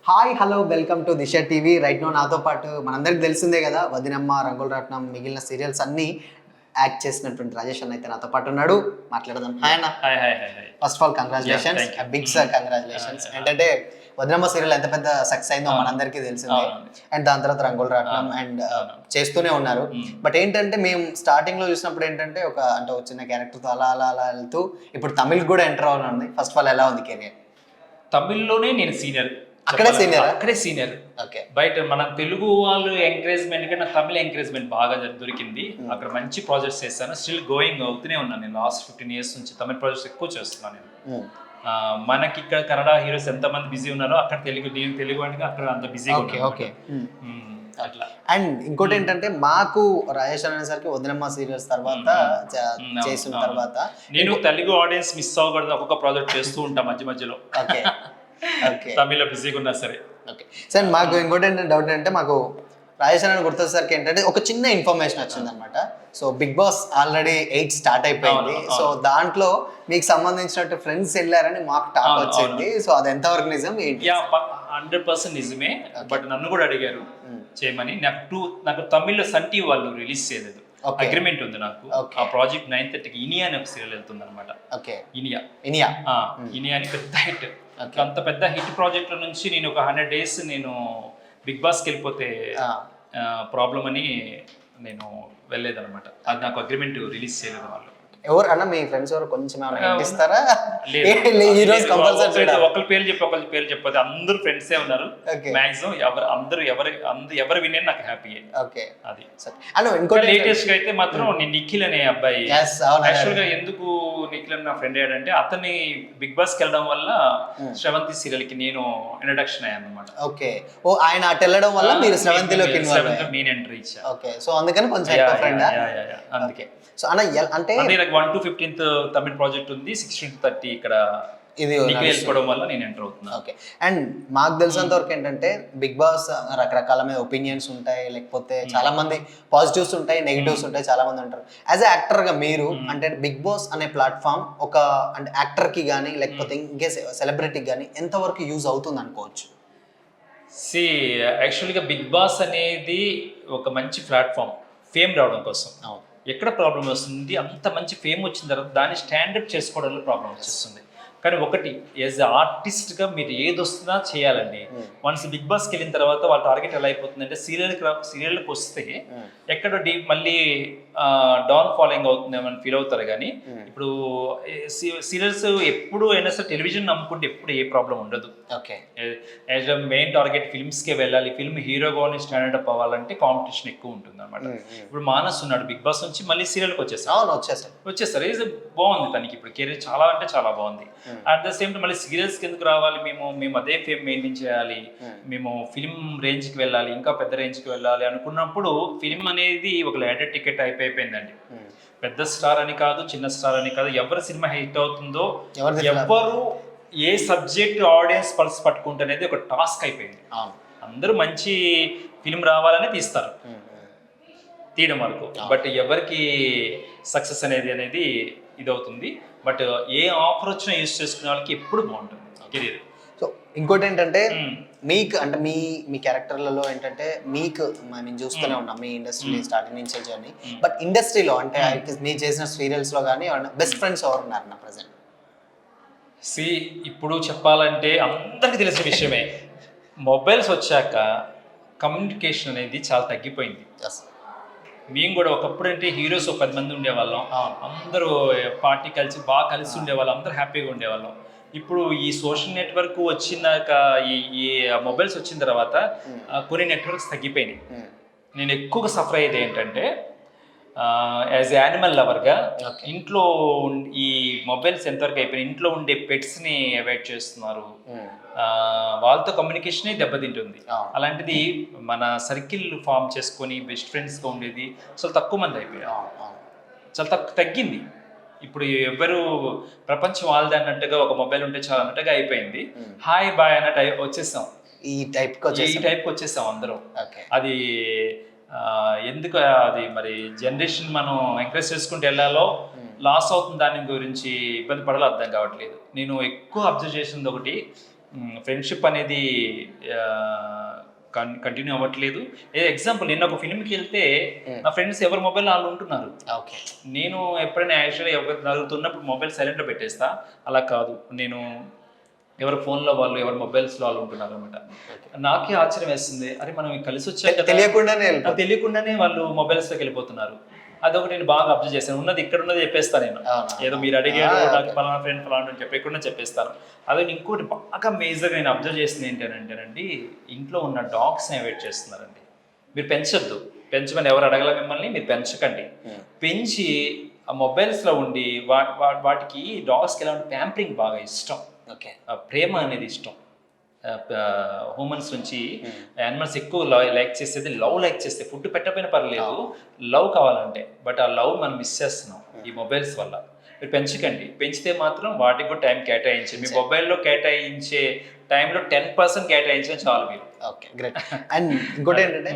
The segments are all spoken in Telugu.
Hi hello welcome to Disha TV. Right now నాతో పాటు మనందరికి తెలిసిందే కదా, వదినమ్మ, రంగుల రత్నం, మిగిలిన సీరియల్స్ అన్నీ యాక్ట్ చేసినటువంటి రాజేష్ అన్న అయితే నాతో పాటు ఉన్నాడు. మాట్లాడదాం. హాయ్ అన్న. Hi hi hi hi. First of all congratulations, big sir congratulations. ఏంటంటే వదినమ్మ సీరియల్ ఎంత పెద్ద సక్సెస్ అయిందో మనందరికీ తెలిసిందే. అండ్ దాని తర్వాత రంగుల రత్నం అండ్ చేస్తూనే ఉన్నారు. బట్ ఏంటంటే మేము స్టార్టింగ్ లో చూసినప్పుడు ఏంటంటే ఒక చిన్న క్యారెక్టర్తో అలా అలా అలా వెళ్తూ ఇప్పుడు తమిళ్ కూడా ఎంటర్ అవ్వాలని. ఫస్ట్ ఆఫ్ ఆల్ ఎలా ఉంది కెరియర్? తమిళ్లోనే నేను సీనియర్, అక్కడే సీనియర్. ఓకే. బయట మన తెలుగు వాళ్ళు ఎంకరేజ్మెంట్ కంటే నాకు తమిళ ఎంకరేజ్మెంట్ బాగా దొరికింది. అక్కడ మంచి ప్రాజెక్ట్స్ చేస్తాను, స్టిల్ గోయింగ్ అవుతూనే ఉన్నాను. నేను లాస్ట్ 15 years నుంచి తమిళ ప్రాజెక్ట్స్ ఎక్కువ చేస్తున్నాను నేను. మనకి ఇక్కడ కన్నడ హీరోస్ ఎంతమంది బిజీ ఉన్నారో అక్కడ నేను తెలుగు వాడికి అక్కడ అంత బిజీగా ఓకే. అట్లా. అండ్ ఇంకోటి ఏంటంటే మాకు రాజేష్ అనేసరికి వదినమ్మ సీరియల్స్ తర్వాత చేసిన తర్వాత నేను తెలుగు ఆడియన్స్ మిస్ అవ్వకూడదు, ఒక్కొక్క ప్రాజెక్ట్ చేస్తూ ఉంటా మధ్య మధ్యలో. ఓకే. తమిళ బిజీగా ఉన్నా సరే. ఓకే సార్, మాకు ఇంకోటి ఏంటంటే డౌట్ ఏంటంటే మాకు రాజేష్ అని గుర్తొచ్చేసరికి ఏంటంటే ఒక చిన్న ఇన్ఫర్మేషన్ వచ్చింది అనమాట. So big boss already 8 start అయిపోయింది. సో దాంట్లో మీకు సంబంధించినట్టు ఫ్రెండ్స్ వెళ్ళారని మాకు టాక్ వచ్చింది. సో అది ఎంతవరకు నిజం? 100% నిజమే. బట్ నన్ను కూడా అడిగారు చేయమని. నాకు తమిళ్లో సన్ టీవీ వాళ్ళు రిలీజ్ చేయలేదు, అగ్రిమెంట్ ఉంది నాకు. ఆ ప్రాజెక్ట్ 9:30కి ఇనియా అనే ఒక సీరియల్ వెళ్తుంది అనమాట. ఇనియా అని పెద్ద హిట్. అంత పెద్ద హిట్ ప్రాజెక్ట్ నుంచి నేను ఒక 100 days నేను బిగ్ బాస్కి వెళ్ళిపోతే ప్రాబ్లం అని నేను వెళ్ళలేదన్నమాట. అది నాకు అగ్రిమెంట్ రిలీజ్ చేయలేదు వాళ్ళు. ఎవరు అన్న మీ ఫ్రెండ్స్ ఎవరు కొంచెం ఇస్తారా? ఒకరి పేరు చెప్పదు, అందరూ ఫ్రెండ్సే ఉన్నారు మాక్సిమం. ఎవరు వినే నాకు హ్యాపీ. అది ఇంకోటి లేటెస్ట్ గా అయితే మాత్రం నేను నిఖిల్ అనే అబ్బాయి, యాక్చువల్ గా ఎందుకు నిఖిల్ అని నా ఫ్రెండ్ అయ్యాడంటే అతన్ని బిగ్ బాస్ కి వెళ్ళడం వల్ల శ్రవంతి సీరియల్ కి నేను ఇంట్రడక్షన్ అయ్యాను అనమాట. ఓకే. ఓ ఆయన అటు వెళ్ళడం వల్ల మీరు శ్రవంతిలోకి నేను ఎంట్రీ ఇచ్చా. ఓకే. సో అందుకని కొంచెం ఎక్కువ ఫ్రెండ్. అందుకే. సో అన్న అంటే 1 to 15th తమిళ ప్రాజెక్ట్ ఉంది, 16 to 30 ఇక్కడ ఇది వెళ్ళిపోవడం వల్ల నేను ఎంటర్ అవుతున్నాను. ఓకే. అండ్ మాకు తెలిసినంత వరకు ఏంటంటే బిగ్ బాస్ రకరకాల మీద ఒపీనియన్స్ ఉంటాయి, లేకపోతే చాలా మంది పాజిటివ్స్ ఉంటాయి, నెగిటివ్స్ ఉంటాయి, చాలా మంది ఉంటారు. యాజ్ ఎ యాక్టర్ గా మీరు అంటే బిగ్ బాస్ అనే ప్లాట్ఫామ్ ఒక అంటే యాక్టర్ కి కానీ లేకపోతే ఇంకే సెలబ్రిటీకి కానీ ఎంతవరకు యూజ్ అవుతుంది అనుకోవచ్చు? యాక్చువల్గా బిగ్ బాస్ అనేది ఒక మంచి ప్లాట్ఫామ్ ఫేమ్ రావడం కోసం. ఎక్కడ ప్రాబ్లం వస్తుంది, అంత మంచి ఫేమ్ వచ్చిన తర్వాత దాన్ని స్టాండర్డ్ చేసుకోవడంలో ప్రాబ్లం వచ్చేస్తుంది. కానీ ఒకటి, యాజ్ ఎ ఆర్టిస్ట్గా మీరు ఏది వస్తున్నా చేయాలండి. వన్స్ బిగ్ బాస్కి వెళ్ళిన తర్వాత వాళ్ళ టార్గెట్ ఎలా అయిపోతుందంటే సీరియల్కి వస్తే ఎక్కడ మళ్ళీ డౌన్ ఫాలోయింగ్ అవుతుందేమని ఫీల్ అవుతారు. కానీ ఇప్పుడు సీరియల్స్ ఎప్పుడు అయినా సరే టెలివిజన్ నమ్ముకుంటే ఎప్పుడు ఏ ప్రాబ్లం ఉండదు. Okay. As a main target ఫిల్మ్స్కే వెళ్ళాలి, ఫిల్మ్ హీరోగాని స్టాండర్డ్ అప్ అవ్వాలంటే కాంపిటీషన్ ఎక్కువ ఉంటుంది అనమాట. ఇప్పుడు మానస్ ఉన్నాడు, బిగ్ బాస్ నుంచి మళ్ళీ సీరియల్కి వచ్చేస్తారు. ఈజ్ బాగుంది తనకి ఇప్పుడు కెరీర్ చాలా అంటే చాలా బాగుంది. అట్ ద సేమ్ టైం మళ్ళీ సీరియల్స్కి ఎందుకు రావాలి, మేము అదే ఫేమ్ మెయింటైన్ చేయాలి, మేము ఫిల్మ్ రేంజ్కి వెళ్ళాలి, ఇంకా పెద్ద రేంజ్కి వెళ్ళాలి అనుకున్నప్పుడు ఫిల్మ్ అనేది ఒక ల్యాడర్ టికెట్ అయిపోయిందండి. పెద్ద స్టార్ అని కాదు, చిన్న స్టార్ అని కాదు, ఎవరి సినిమా హిట్ అవుతుందో, ఎవరు ఏ సబ్జెక్ట్ ఆడియన్స్ పల్స్ పట్టుకుంటే అనేది ఒక టాస్క్ అయిపోయింది. అందరూ మంచి ఫిల్మ్ రావాలని తీయడం వరకు, బట్ ఎవరికి సక్సెస్ అనేది ఇదవుతుంది. బట్ ఏ ఆఫర్ వచ్చినా యూజ్ చేసుకునే వాళ్ళకి ఎప్పుడు బాగుంటుంది కెరీర్. సో ఇంకోటి ఏంటంటే మీకు అంటే మీ క్యారెక్టర్లలో ఏంటంటే మీకు మేము చూస్తూనే ఉన్నాం మీ ఇండస్ట్రీ స్టార్టింగ్ నుంచే జర్నీ. బట్ ఇండస్ట్రీలో అంటే మీరు చేసిన సీరియల్స్లో కానీ బెస్ట్ ఫ్రెండ్స్ ఎవరు ఉన్నారు నా ప్రజెంట్? ఇప్పుడు చెప్పాలంటే అందరికీ తెలిసిన విషయమే, మొబైల్స్ వచ్చాక కమ్యూనికేషన్ అనేది చాలా తగ్గిపోయింది. మేము కూడా ఒకప్పుడు అంటే హీరోస్ 10 మంది ఉండేవాళ్ళం, అందరూ పార్టీ బాగా కలిసి ఉండేవాళ్ళం, అందరూ హ్యాపీగా ఉండేవాళ్ళం. ఇప్పుడు ఈ సోషల్ నెట్వర్క్ వచ్చినాక ఈ మొబైల్స్ వచ్చిన తర్వాత కొన్ని నెట్వర్క్స్ తగ్గిపోయినాయి. నేను ఎక్కువగా సఫర్ అయ్యేది ఏంటంటే యాజ్ యానిమల్ లవర్గా ఇంట్లో ఈ మొబైల్స్ ఎంతవరకు అయిపోయినాయి, ఇంట్లో ఉండే పెట్స్ని అవాయిడ్ చేస్తున్నారు, వాళ్ళతో కమ్యూనికేషనే దెబ్బతింటుంది. అలాంటిది మన సర్కిల్ ఫామ్ చేసుకొని బెస్ట్ ఫ్రెండ్స్గా ఉండేది చాలా తక్కువ మంది అయిపోయారు, చాలా తగ్గింది. ఇప్పుడు ఎవరు ప్రపంచం వాళ్ళది అన్నట్టుగా ఒక మొబైల్ ఉంటే చాలా అన్నట్టుగా అయిపోయింది. హాయ్ బాయ్ అన్నట్టు వచ్చేస్తాం, ఈ టైప్కి వచ్చేస్తాం అందరం. అది ఎందుకు అది మరి జనరేషన్ మనం ఎంకరేజ్ చేసుకుంటూ వెళ్ళాలో లాస్ అవుతుంది, దాని గురించి ఇబ్బంది పడాలో అర్థం కావట్లేదు. నేను ఎక్కువ అబ్జర్వ్ చేసింది ఒకటి, ఫ్రెండ్షిప్ అనేది కంటిన్యూ అవ్వట్లేదు. ఎగ్జాంపుల్ నిన్న ఒక ఫిల్మ్కి వెళ్తే నా ఫ్రెండ్స్ ఎవరి మొబైల్ వాళ్ళు ఉంటున్నారు. ఓకే. నేను ఎప్పుడైనా యాక్చువల్గా ఎవరు నలుగుతున్నప్పుడు మొబైల్ సైలెంట్లో పెట్టేస్తా. అలా కాదు, నేను ఎవరి ఫోన్లో వాళ్ళు ఎవరి మొబైల్స్లో వాళ్ళు ఉంటున్నారు అనమాట. నాకే ఆశ్చర్యం వేస్తుంది, అరే మనం కలిసి వచ్చాక తెలియకుండానే వాళ్ళు మొబైల్స్లోకి వెళ్ళిపోతున్నారు. అదొకటి నేను బాగా అబ్జర్వ్ చేశాను. ఉన్నది ఇక్కడ ఉన్నది చెప్పేస్తాను నేను. ఏదో మీరు అడిగారు నాకు ఫలానా ఫ్రెండ్ ఫలానా అని చెప్పకుండా చెప్పేస్తాను. అదే ఇంకోటి బాగా మేజర్గా నేను అబ్జర్వ్ చేసింది ఏంటంటేనండి, ఇంట్లో ఉన్న డాగ్స్ని అవాయిడ్ చేస్తున్నారండి. మీరు పెంచొద్దు, పెంచమని ఎవరు అడగల మిమ్మల్ని, మీరు పెంచకండి. పెంచి ఆ మొబైల్స్లో ఉండి వాటికి డాగ్స్కి ఎలా ఉంటే ప్యాంపరింగ్ బాగా ఇష్టం, ప్రేమ అనేది ఇష్టం. హ్యూమన్స్ నుంచి యానిమల్స్ ఎక్కువ లైక్ చేసేది లైక్ చేస్తే, ఫుడ్ పెట్టకపోయినా పర్లేదు, లవ్ కావాలంటే. బట్ ఆ లవ్ మనం మిస్ చేస్తున్నాం ఈ మొబైల్స్ వల్ల. మీరు పెంచకండి, పెంచితే మాత్రం వాటికి కూడా టైం కేటాయించండి. మీ మొబైల్లో కేటాయించే టైంలో 10% కేటాయించడం చాలు మీరు. Okay, great. అండ్ ఇంకోటి ఏంటంటే,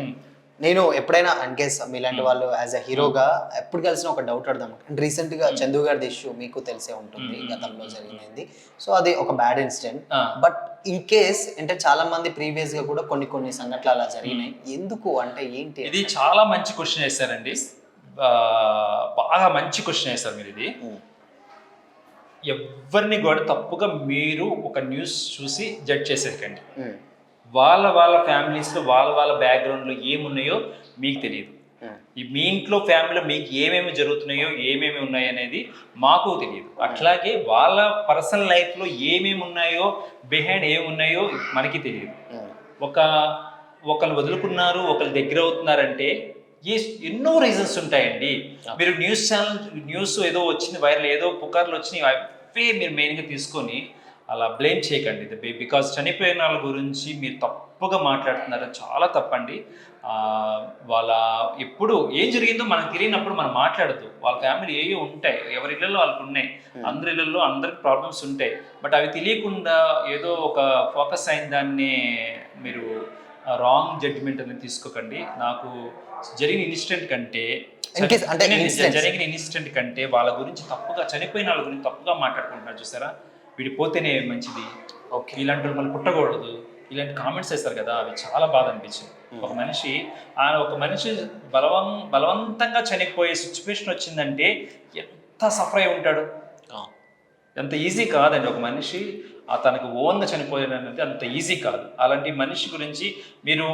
నేను ఎప్పుడైనా ఇన్ కేస్ మీలాంటి వాళ్ళు యాజ్ అ హీరోగా ఎప్పుడు కలిసిన ఒక డౌట్ అడదాం. అండ్ రీసెంట్గా చందు గారి ఇష్యూ మీకు తెలిసే ఉంటుంది, గతంలో జరిగింది. సో అది ఒక bad incident. But in case అంటే చాలా మంది ప్రీవియస్ గా కూడా కొన్ని సంఘటనలు అలా జరిగినాయి. ఎందుకు అంటే ఏంటి? ఇది చాలా మంచి క్వశ్చన్ వేస్తారండి, బాగా మంచి క్వశ్చన్ వేస్తారు మీరు. ఇది ఎవరిని కూడా తప్పుగా మీరు ఒక న్యూస్ చూసి జడ్జ్ చేసేకండి. వాళ్ళ ఫ్యామిలీస్లో వాళ్ళ బ్యాక్గ్రౌండ్లో ఏమున్నాయో మీకు తెలియదు. మీ ఇంట్లో ఫ్యామిలీలో మీకు ఏమేమి జరుగుతున్నాయో ఏమేమి ఉన్నాయో అనేది మాకు తెలియదు. అట్లాగే వాళ్ళ పర్సనల్ లైఫ్లో ఏమేమి ఉన్నాయో బిహైండ్ ఏమి ఉన్నాయో మనకి తెలియదు. ఒకళ్ళు వదులుకున్నారు, ఒకళ్ళు దగ్గర అవుతున్నారంటే ఎన్నో రీజన్స్ ఉంటాయండి. మీరు న్యూస్ ఏదో వచ్చింది, వైరల్ ఏదో పుకార్లు వచ్చినాయి, అవే మీరు మెయిన్గా తీసుకొని అలా బ్లేమ్ చేయకండి. బికాజ్ చనిపోయిన వాళ్ళ గురించి మీరు తప్పుగా మాట్లాడుతున్నారు, చాలా తప్పండి. వాళ్ళ ఎప్పుడు ఏం జరిగిందో మనకు తెలియనప్పుడు మనం మాట్లాడద్దు. వాళ్ళ ఫ్యామిలీ ఏవో ఉంటాయి, ఎవరి ఇళ్ళల్లో వాళ్ళకు ఉన్నాయి, అందరి ఇళ్ళల్లో అందరికి ప్రాబ్లమ్స్ ఉంటాయి. బట్ అవి తెలియకుండా ఏదో ఒక ఫోకస్ అయిన దాన్ని మీరు రాంగ్ జడ్జిమెంట్ అనేది తీసుకోకండి. నాకు జరిగిన ఇన్సిడెంట్ కంటే వాళ్ళ గురించి తప్పుగా, చనిపోయిన వాళ్ళ గురించి తప్పుగా మాట్లాడుకుంటున్నారు చూసారా, విడిపోతేనే మంచిది, ఇలాంటి మళ్ళీ పుట్టకూడదు, ఇలాంటి కామెంట్స్ వేస్తారు కదా, అవి చాలా బాధ అనిపించింది. ఒక మనిషి బలవంతంగా చనిపోయే సిచ్యువేషన్ వచ్చిందంటే ఎంత సఫర్ అయి ఉంటాడు. అంత ఈజీ కాదండి. ఒక మనిషి తనకు ఓన్గా చనిపోయాడంటే అంత ఈజీ కాదు. అలాంటి మనిషి గురించి మీరు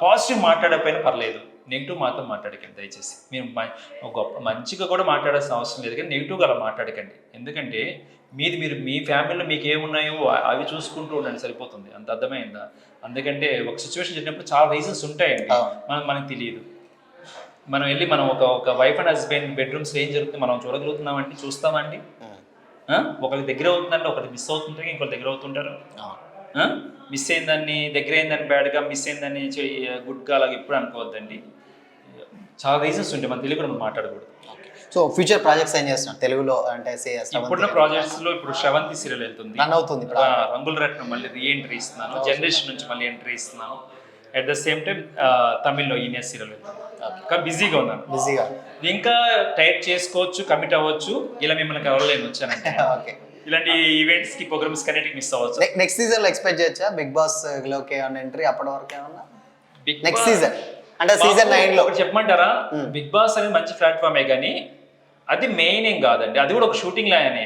పాజిటివ్ మాట్లాడకపోయినా పర్లేదు, నెగిటివ్ మాత్రం మాట్లాడకండి దయచేసి. మీరు గొప్ప మంచిగా కూడా మాట్లాడాల్సిన అవసరం లేదు, కానీ నెగిటివ్గా అలా మాట్లాడకండి. ఎందుకంటే మీరు మీ ఫ్యామిలీలో మీకు ఏమున్నాయో అవి చూసుకుంటూ ఉండండి, సరిపోతుంది. అంత అర్థమైందా? అందుకంటే ఒక సిచ్యువేషన్ జరిగినప్పుడు చాలా రీజన్స్ ఉంటాయండి, మనకు తెలియదు. మనం ఒక వైఫ్ అండ్ హస్బెండ్ బెడ్రూమ్స్ ఏం జరుగుతుంది మనం చూడగలుగుతున్నామండి, చూస్తామండి. ఒకరికి దగ్గర అవుతుందంటే ఒకరికి మిస్ అవుతుంటారు, ఇంకొకరి దగ్గర అవుతుంటారు. మిస్ అయిందాన్ని దగ్గర అయిందని బ్యాడ్గా, మిస్ అయిందని గుడ్గా అలాగ ఎప్పుడు అనుకోవద్దండి. చాలా రీజన్స్ ఉంటాయి, మన తెలుగు మనం మాట్లాడకూడదు. సో ఫ్యూచర్ ప్రాజెక్ట్స్ ఏం చేస్తున్నారు తెలుగులో? అంటే ఇప్పుడున్న ప్రాజెక్ట్స్ లో ఇప్పుడు శ్రవంతి సీరియల్ వెళ్తుంది, రన్ అవుతుంది. రంగుల రత్నం మళ్ళీ రీఎంట్రీ ఇస్తున్నాను, జనరేషన్ నుంచి మళ్ళీ ఎంట్రీ ఇస్తున్నాను. అట్ ద సేమ్ టైం తమిళ్లో ఈనియస్ సీరియల్ వెళ్తుంది. బిజీగా ఉన్నాను, ఇంకా టైట్ చేసుకోవచ్చు, కమిట్ అవ్వచ్చు. ఇలా మిమ్మల్ని కలవలేని వచ్చానంటే ఇలాంటి ఈవెంట్స్ కి, ప్రోగ్రామ్స్ కనేటికి మిస్ అవ్వచ్చు. నెక్స్ట్ సీజన్ లో ఎక్స్పెక్ట్ చేయొచ్చా బిగ్ బాస్ లోకి ఏమైనా ఎంట్రీ? అప్పటి వరకు ఏమన్నా నెక్స్ట్ సీజన్ అంటే సీజన్ 9 లో చెప్పమంటారా? బిగ్ బాస్ అనేది మంచి ప్లాట్ఫామే, కానీ అది మెయిన్ ఏం కాదండి. అది కూడా ఒక షూటింగ్ లాగానే.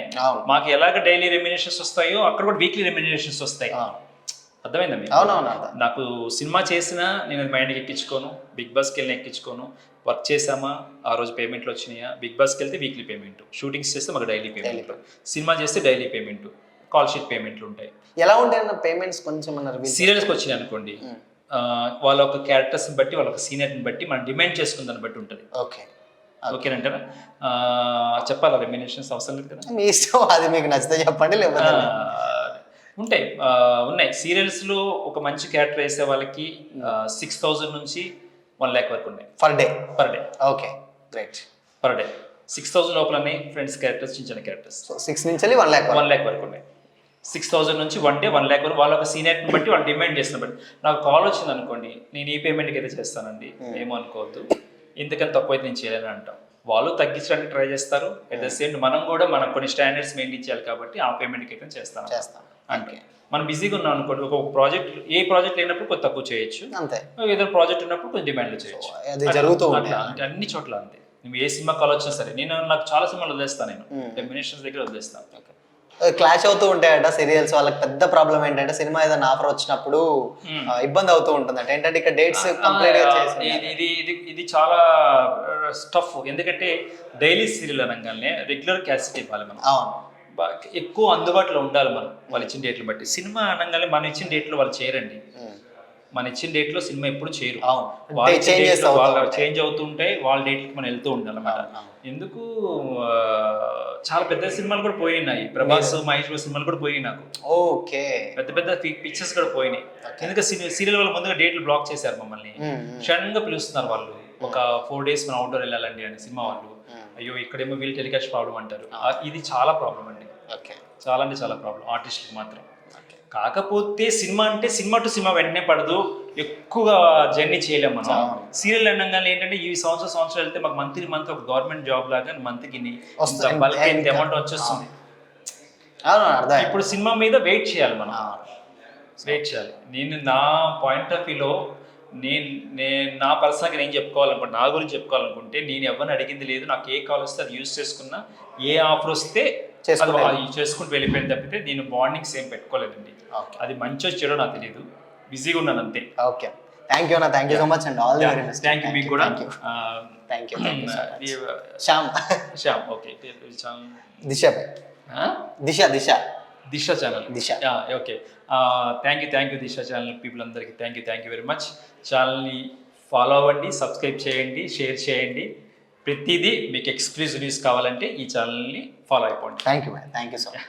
మాకు ఎలాగ డైలీ రెమ్యునరేషన్స్ వస్తాయో అక్కడ కూడా వీక్లీ రెమ్యునరేషన్స్ వస్తాయి. అర్థమైందా మీకు? నాకు సినిమా చేసినా నేను మైండ్కి ఎక్కించుకోను, బిగ్ బాస్కి వెళ్ళిన ఎక్కించుకోను. వర్క్ చేసామా ఆ రోజు పేమెంట్లు వచ్చినాయా, బిగ్ బాస్కి వెళ్తే వీక్లీ పేమెంట్, షూటింగ్స్ చేస్తే మాకు డైలీ పేమెంట్, సినిమా చేస్తే డైలీ పేమెంట్, కాల్ షీట్ పేమెంట్లు ఉంటాయి. ఎలా ఉంటాయి పేమెంట్స్? కొంచెం సీరియల్స్కి వచ్చినాయి అనుకోండి, వాళ్ళ ఒక క్యారెక్టర్స్ని బట్టి, వాళ్ళ ఒక సీనియర్ని బట్టి మనం డిమాండ్ చేసుకున్న దాన్ని బట్టి ఉంటుంది. ఓకేనంటారా? చెప్పాలా రెమ్యునరేషన్స్ అవసరం లేదు కదా, మీ ఇష్టం. అది మీకు నచ్చితే చెప్పండి, లేకపోతే ఉన్నాయి. సీరియల్స్లో ఒక మంచి క్యారెక్టర్ వేసే వాళ్ళకి 6,000 నుంచి 1 lakh వరకు ఉన్నాయి per day. Okay, great. Per day 6,000 లోపలనే ఫ్రెండ్స్ క్యారెక్టర్స్, చిన్న క్యారెక్టర్స్ 6 నుంచి 1 lakh వరకు ఉన్నాయి. 6,000 నుంచి 1 day 1 lakh వరకు వాళ్ళ ఒక సీనియర్ని బట్టి వాళ్ళు డిమాండ్ చేస్తున్న బట్టి. నాకు కాల్ వచ్చింది అనుకోండి, నేను ఈ పేమెంట్కి అయితే చేస్తానండి, ఏమో అనుకోవద్దు, ఇంతకని తక్కువ అయితే నేను చేయలేను అంటాం. వాళ్ళు తగ్గించడానికి ట్రై చేస్తారు. అట్ ద సేమ్ మనం కూడా మనకు కొన్ని స్టాండర్డ్స్ మెయింటైన్ చేయాలి కాబట్టి ఆ పేమెంట్కి అయితే చేస్తాను. అంటే మనం బిజీగా ఉన్నాం అనుకోండి, ఒక ప్రాజెక్ట్ ఏ ప్రాజెక్ట్ లేనప్పుడు కొంచెం తక్కువ చేయొచ్చు, అంతే, ఏదైనా ప్రాజెక్ట్ ఉన్నప్పుడు కొంచెం డిమాండ్లు చేయొచ్చు. అది జరుగుతూ అట్లా ఉంటాయి. అంటే అన్ని చోట్ల అంతే. నువ్వు ఏ సినిమా కాల్ వచ్చినా సరే, నాకు చాలా సినిమాలు వదిలేస్తాను, నేను టెర్మినేషన్స్ దగ్గర వదిలేస్తాను. క్లాష్ అవుతూ ఉంటాయట సీరియల్స్. వాళ్ళకి పెద్ద ప్రాబ్లం ఏంటంటే సినిమా ఏదైనా ఆఫర్ వచ్చినప్పుడు ఇబ్బంది అవుతూ ఉంటుంది అంటే ఏంటంటే ఇక్కడ డేట్స్ కంప్లీట్ గా చేసి ఇది చాలా స్టఫ్. ఎందుకంటే డైలీ సీరియల్ అనగానే రెగ్యులర్ క్యాసెట్ ఇవ్వాలి మనం, అవును, ఎక్కువ అందుబాటులో ఉండాలి మనం వాళ్ళు ఇచ్చిన డేట్లు బట్టి. సినిమా అనగానే మనం ఇచ్చిన డేట్లో వాళ్ళు చేయరండి, మన ఇచ్చిన డేట్లో సినిమా ఎప్పుడు చేయరు. వాళ్ళు చేంజ్ అవుతుంటాయి, వాళ్ళ డేట్కి మనం వెళ్తూ ఉండాలి అన్నమాట. ఎందుకు చాలా పెద్ద సినిమాలు కూడా పోయినాయి, ప్రభాస్ మహేష్ సినిమాలు కూడా పోయినాయి నాకు. ఓకే, పెద్ద పెద్ద పిక్చర్స్ కూడా పోయినాయి. ఎందుకంటే సీరియల్ వాళ్ళు ముందుగా డేట్లు బ్లాక్ చేశారు మమ్మల్ని. క్షణంగా పిలుస్తున్నారు వాళ్ళు, ఒక 4 days మనం అవుట్డోర్ వెళ్ళాలండి అని సినిమా వాళ్ళు. అయ్యో ఇక్కడేమో వీళ్ళు టెలికాస్ట్ ప్రాబ్లం అంటారు. ఇది చాలా ప్రాబ్లం అండి, చాలా అంటే చాలా ప్రాబ్లం ఆర్టిస్ట్కి మాత్రం. కాకపోతే సినిమా అంటే సినిమా టు సినిమా వెంటనే పడదు, ఎక్కువగా జర్నీ చేయలేము మనం. సీరియల్ అనగానే ఏంటంటే ఈ సంవత్సరం వెళ్తే మాకు మంత్ ఒక గవర్నమెంట్ జాబ్ లాగా మంత్కి బల్క్ అమౌంట్ వచ్చేస్తుంది. ఇప్పుడు సినిమా మీద వెయిట్ చేయాలి మనం, వెయిట్ చేయాలి. నేను నా పాయింట్ ఆఫ్ వ్యూలో నేను నా పర్సనల్గా నేను చెప్పుకోవాలనుకుంటే, నా గురించి చెప్పుకోవాలనుకుంటే, నేను ఎవరిని అడిగింది లేదు. నాకు ఏ కాల్ వస్తే అది యూజ్ చేసుకున్నా, ఏ ఆఫర్ వస్తే చేసుకుంటూ వెళ్ళిపోయింది తప్పితే నేను బాండింగ్స్ ఏం పెట్టుకోలేదండి. అది మంచి చెడో నాకు తెలియదు, బిజీగా ఉన్నాను అంతే. ఓకే, థ్యాంక్ యూ అన్న, thank you so much and all the very best. Thank you మీకు కూడా. Thank you. Shyam. Okay, Disha channel. Okay, thank you Disha channel people అందరికీ థ్యాంక్ యూ వెరీ మచ్. ఛానల్ని ఫాలో అవ్వండి, సబ్స్క్రైబ్ చేయండి, షేర్ చేయండి. ప్రతిదీ మీకు ఎక్స్క్లూజివ్ న్యూస్ కావాలంటే ఈ ఛానల్ని ఫాలో అయిపోండి. Thank you so much.